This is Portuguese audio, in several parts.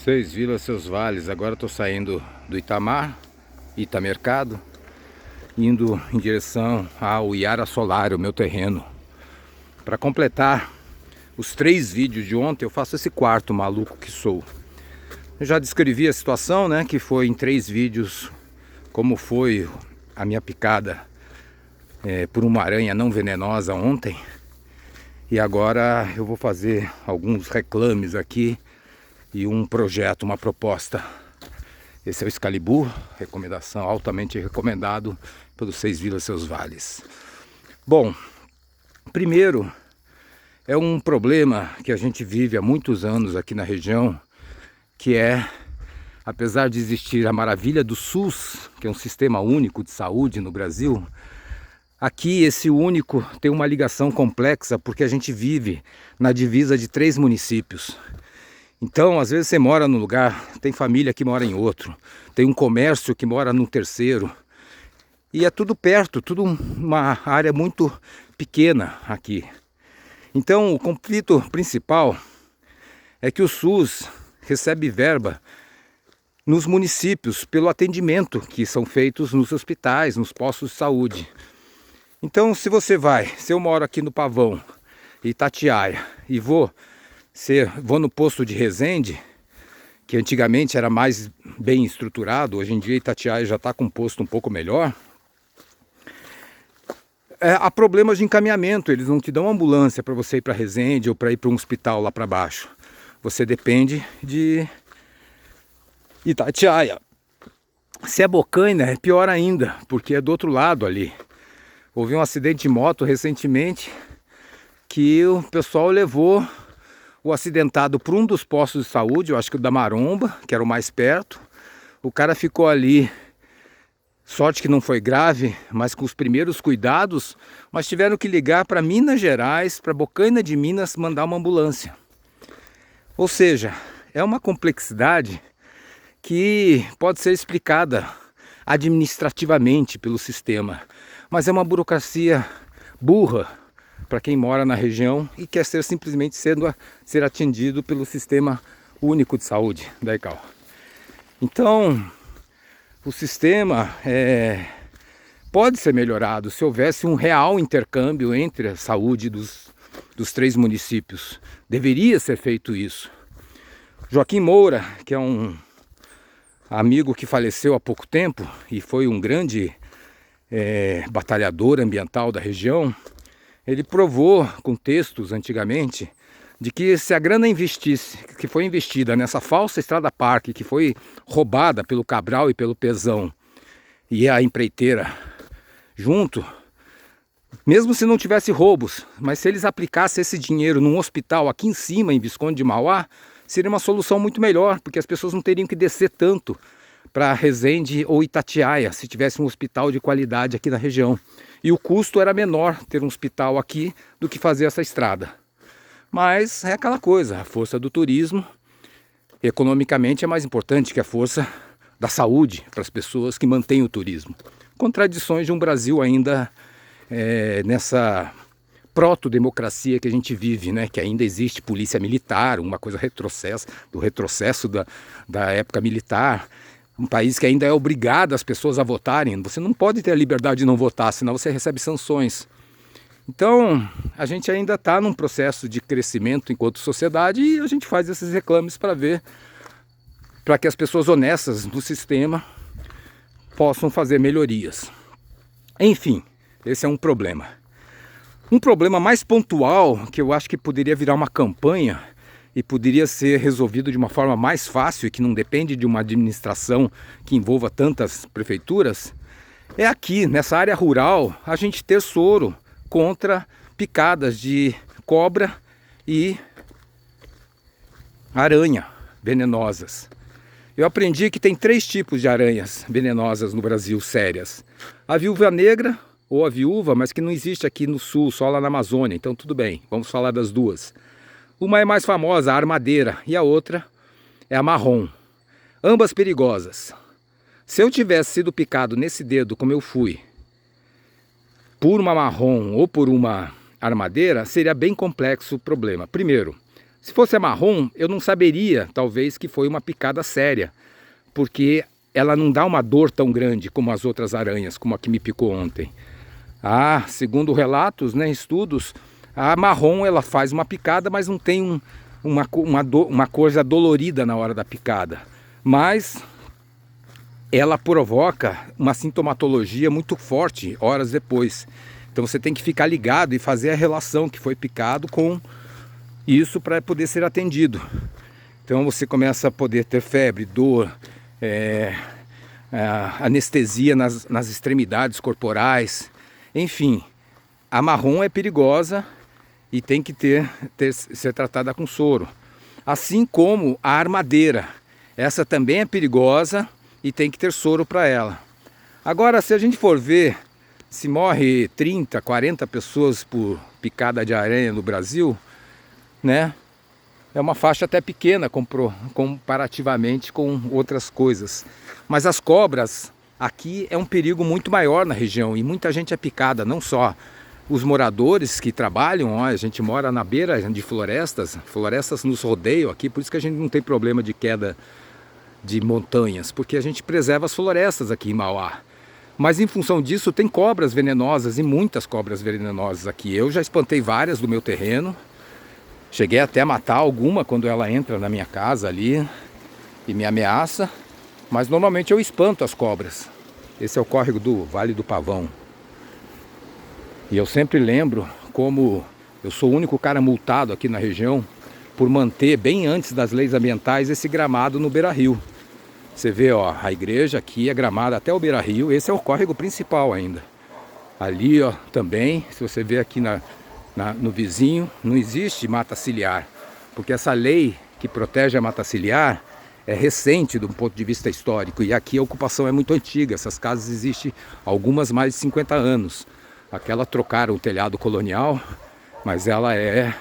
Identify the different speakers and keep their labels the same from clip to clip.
Speaker 1: Seis vilas, seus vales. Agora estou saindo do Itamar, Itamercado, indo em direção ao Iara Solar, o meu terreno. Para completar os 3 vídeos de ontem, eu faço esse quarto maluco que sou. Eu já descrevi a situação, né? Que foi em 3 vídeos como foi a minha picada por uma aranha não venenosa ontem. E agora eu vou fazer alguns reclames aqui e um projeto, uma proposta. Esse é o Excalibur, recomendação, altamente recomendado pelos Seis Vilas, Seus Vales. Bom, primeiro é um problema que a gente vive há muitos anos aqui na região, que é, apesar de existir a maravilha do SUS, que é um sistema único de saúde no Brasil, aqui esse único tem uma ligação complexa porque a gente vive na divisa de 3 municípios. Então, às vezes você mora num lugar, tem família que mora em outro, tem um comércio que mora num terceiro. E é tudo perto, tudo uma área muito pequena aqui. Então, o conflito principal é que o SUS recebe verba nos municípios pelo atendimento que são feitos nos hospitais, nos postos de saúde. Então, se eu moro aqui no Pavão, Itatiaia, e vou no posto de Resende, que antigamente era mais bem estruturado, hoje em dia Itatiaia já está com um posto um pouco melhor. Há problemas de encaminhamento, eles não te dão ambulância para você ir para Resende ou para ir para um hospital lá para baixo. Você depende de Itatiaia. Se é Bocaina, é pior ainda, porque é do outro lado ali. Houve um acidente de moto recentemente que o pessoal levou o acidentado para um dos postos de saúde, eu acho que o da Maromba, que era o mais perto. O cara ficou ali, sorte que não foi grave, mas com os primeiros cuidados, mas tiveram que ligar para Minas Gerais, para Bocaina de Minas, mandar uma ambulância. Ou seja, é uma complexidade que pode ser explicada administrativamente pelo sistema, mas é uma burocracia burra para quem mora na região e quer simplesmente ser atendido pelo Sistema Único de Saúde da ECAL. Então, o sistema pode ser melhorado se houvesse um real intercâmbio entre a saúde dos 3 municípios. Deveria ser feito isso. Joaquim Moura, que é um amigo que faleceu há pouco tempo e foi um grande batalhador ambiental da região, ele provou com textos antigamente de que se a grana que foi investida nessa falsa estrada parque, que foi roubada pelo Cabral e pelo Pezão e a empreiteira junto, mesmo se não tivesse roubos, mas se eles aplicassem esse dinheiro num hospital aqui em cima, em Visconde de Mauá, seria uma solução muito melhor, porque as pessoas não teriam que descer tanto para Resende ou Itatiaia, se tivesse um hospital de qualidade aqui na região. E o custo era menor ter um hospital aqui do que fazer essa estrada. Mas é aquela coisa, a força do turismo, economicamente é mais importante que a força da saúde para as pessoas que mantêm o turismo. Contradições de um Brasil ainda nessa proto-democracia que a gente vive, né? Que ainda existe polícia militar, uma coisa do retrocesso da época militar. Um país que ainda é obrigado as pessoas a votarem. Você não pode ter a liberdade de não votar, senão você recebe sanções. Então, a gente ainda está num processo de crescimento enquanto sociedade e a gente faz esses reclames para que as pessoas honestas do sistema possam fazer melhorias. Enfim, esse é um problema. Um problema mais pontual, que eu acho que poderia virar uma campanha e poderia ser resolvido de uma forma mais fácil e que não depende de uma administração que envolva tantas prefeituras, é aqui, nessa área rural, a gente ter soro contra picadas de cobra e aranha venenosas. Eu aprendi que tem 3 tipos de aranhas venenosas no Brasil, sérias. A viúva negra, ou a viúva, mas que não existe aqui no sul, só lá na Amazônia, então tudo bem, vamos falar das duas. Uma é mais famosa, a armadeira, e a outra é a marrom. Ambas perigosas. Se eu tivesse sido picado nesse dedo, como eu fui, por uma marrom ou por uma armadeira, seria bem complexo o problema. Primeiro, Se fosse a marrom, eu não saberia, talvez, que foi uma picada séria, porque ela não dá uma dor tão grande como as outras aranhas, como a que me picou ontem. Segundo relatos, né, estudos, a marrom ela faz uma picada, mas não tem uma coisa dolorida na hora da picada. Mas ela provoca uma sintomatologia muito forte horas depois. Então você tem que ficar ligado e fazer a relação que foi picado com isso para poder ser atendido. Então você começa a poder ter febre, dor, anestesia nas extremidades corporais. Enfim, a marrom é perigosa e tem que ser tratada com soro. Assim como a armadeira. Essa também é perigosa e tem que ter soro para ela. Agora, se a gente for ver, se morre 30, 40 pessoas por picada de aranha no Brasil, né? É uma faixa até pequena comparativamente com outras coisas. Mas as cobras aqui é um perigo muito maior na região e muita gente é picada, não só os moradores que trabalham, a gente mora na beira de florestas nos rodeiam aqui, por isso que a gente não tem problema de queda de montanhas, porque a gente preserva as florestas aqui em Mauá. Mas em função disso tem cobras venenosas e muitas cobras venenosas aqui. Eu já espantei várias do meu terreno, cheguei até a matar alguma quando ela entra na minha casa ali e me ameaça, mas normalmente eu espanto as cobras. Esse é o córrego do Vale do Pavão. E eu sempre lembro como eu sou o único cara multado aqui na região por manter bem antes das leis ambientais esse gramado no beira-rio. Você vê, ó, a igreja aqui é gramada até o beira-rio, esse é o córrego principal ainda. Ali, ó, também, se você vê aqui no vizinho, não existe mata ciliar, porque essa lei que protege a mata ciliar é recente do ponto de vista histórico, e aqui a ocupação é muito antiga, essas casas existem algumas mais de 50 anos. Aquela trocaram o telhado colonial, mas ela é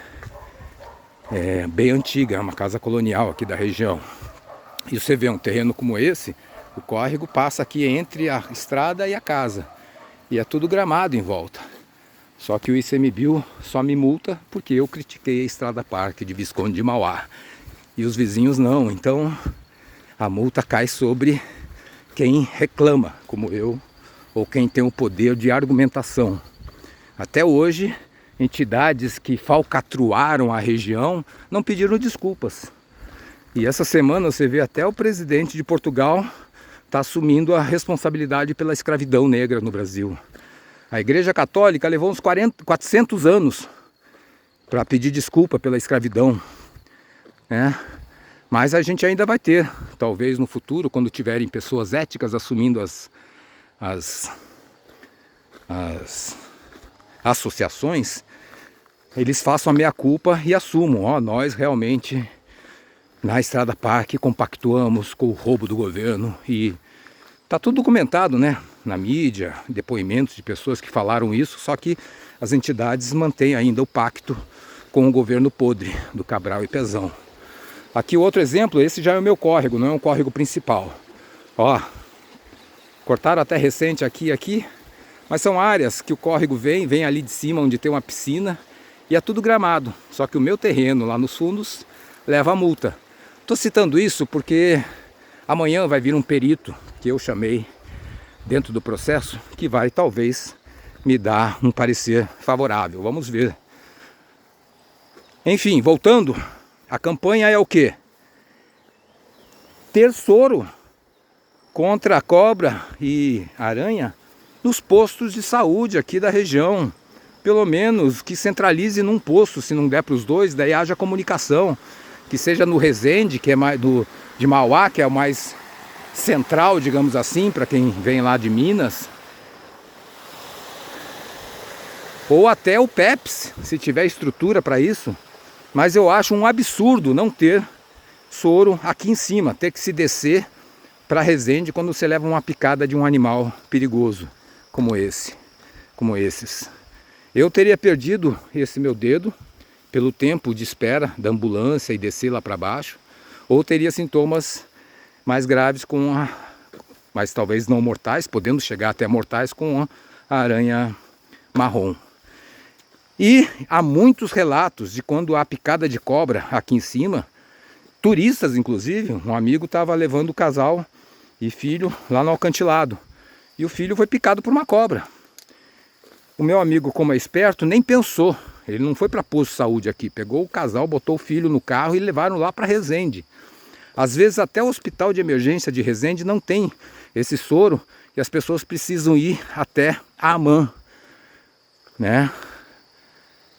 Speaker 1: bem antiga, é uma casa colonial aqui da região. E você vê um terreno como esse, o córrego passa aqui entre a estrada e a casa. E é tudo gramado em volta. Só que o ICMBio só me multa porque eu critiquei a Estrada Parque de Visconde de Mauá. E os vizinhos não, então a multa cai sobre quem reclama, como eu, ou quem tem o poder de argumentação. Até hoje, entidades que falcatruaram a região não pediram desculpas. E essa semana você vê até o presidente de Portugal está assumindo a responsabilidade pela escravidão negra no Brasil. A Igreja Católica levou uns 400 anos para pedir desculpa pela escravidão, né? Mas a gente ainda vai ter, talvez no futuro, quando tiverem pessoas éticas assumindo as associações, eles façam a meia-culpa e assumam, ó, nós realmente na Estrada Parque compactuamos com o roubo do governo. E tá tudo documentado, né, na mídia, depoimentos de pessoas que falaram isso, só que as entidades mantêm ainda o pacto com o governo podre do Cabral e Pezão. Aqui outro exemplo, esse já é o meu córrego, não é um córrego principal. Ó, cortaram até recente aqui, mas são áreas que o córrego vem ali de cima onde tem uma piscina e é tudo gramado. Só que o meu terreno lá nos fundos leva a multa. Estou citando isso porque amanhã vai vir um perito que eu chamei dentro do processo que vai talvez me dar um parecer favorável. Vamos ver. Enfim, voltando, a campanha é o quê? Ter soro contra a cobra e aranha nos postos de saúde aqui da região. Pelo menos que centralize num posto, se não der para os dois, daí haja comunicação. Que seja no Resende, que é mais de Mauá, que é o mais central, digamos assim, para quem vem lá de Minas. Ou até o PEPS, se tiver estrutura para isso. Mas eu acho um absurdo não ter soro aqui em cima, ter que se descer para Resende quando você leva uma picada de um animal perigoso como esses. Eu teria perdido esse meu dedo pelo tempo de espera da ambulância e descer lá para baixo, ou teria sintomas mais graves mas talvez não mortais, podendo chegar até mortais com a aranha marrom. E há muitos relatos de quando há picada de cobra aqui em cima, turistas inclusive, um amigo estava levando o casal e filho lá no alcantilado, e o filho foi picado por uma cobra. O meu amigo, como é esperto, nem pensou, ele não foi para posto de saúde aqui, pegou o casal, botou o filho no carro e levaram lá para Resende. Às vezes até o hospital de emergência de Resende não tem esse soro e as pessoas precisam ir até a AMAN, né?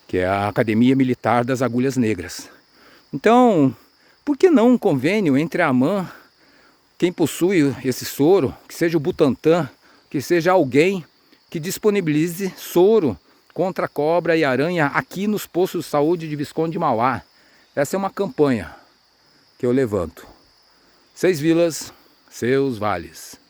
Speaker 1: Que é a Academia Militar das Agulhas Negras. Então, por que não um convênio entre a AMAN, quem possui esse soro, que seja o Butantan, que seja alguém que disponibilize soro contra cobra e aranha aqui nos postos de saúde de Visconde de Mauá? Essa é uma campanha que eu levanto. 6 vilas, seus vales.